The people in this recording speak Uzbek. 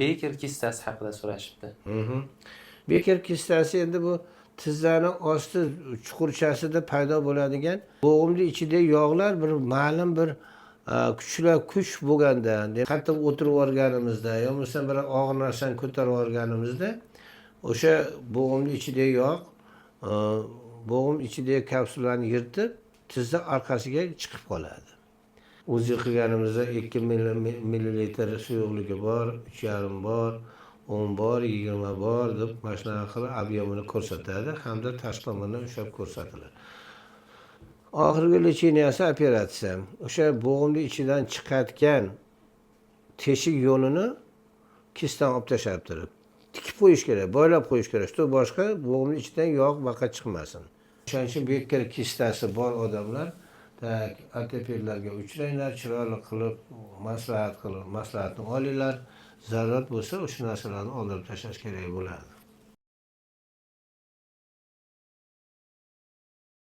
Baker kistasi haqida so'rashibdi. Baker kistasi endi bu tizzaning osti chuqurchasida paydo bo'ladigan bo'g'imni ichidagi yog'lar bir ma'lum bir kuchlar kuch bo'lganda, qattiq o'tirib olganimizda yo bo'lmasa bir og'ir narsani ko'tarib olganimizda o'sha bo'g'imni ichidagi yog' bo'g'im ichidagi kapsulani yirtib tizza orqasiga chiqib qoladi. O'zi qilganimizda 2 millilitr suyuqligi bor, 3,5 bor, 10 bor, 20 bor deb mana shunaqa qilib ob'emini ko'rsatadi hamda tashqarini ushlab ko'rsatadi. Oxirgi lecheniyasi operatsiya. O'sha bo'g'imni ichidan chiqayotgan teshik yo'lini kistdan olib tashlabdir. Tikib qo'yish kerak, boylab qo'yish kerak. Shu boshqa bo'g'imni ichidan yog' baqa chiqmasin. O'shaning uchun Baker kistasi bor odamlar ortopedlarga uchranglar, chiroyli qilib maslahatni olinglar. Zarurat bo'lsa o'sha narsalarni oldirib tashlash kerak bo'ladi.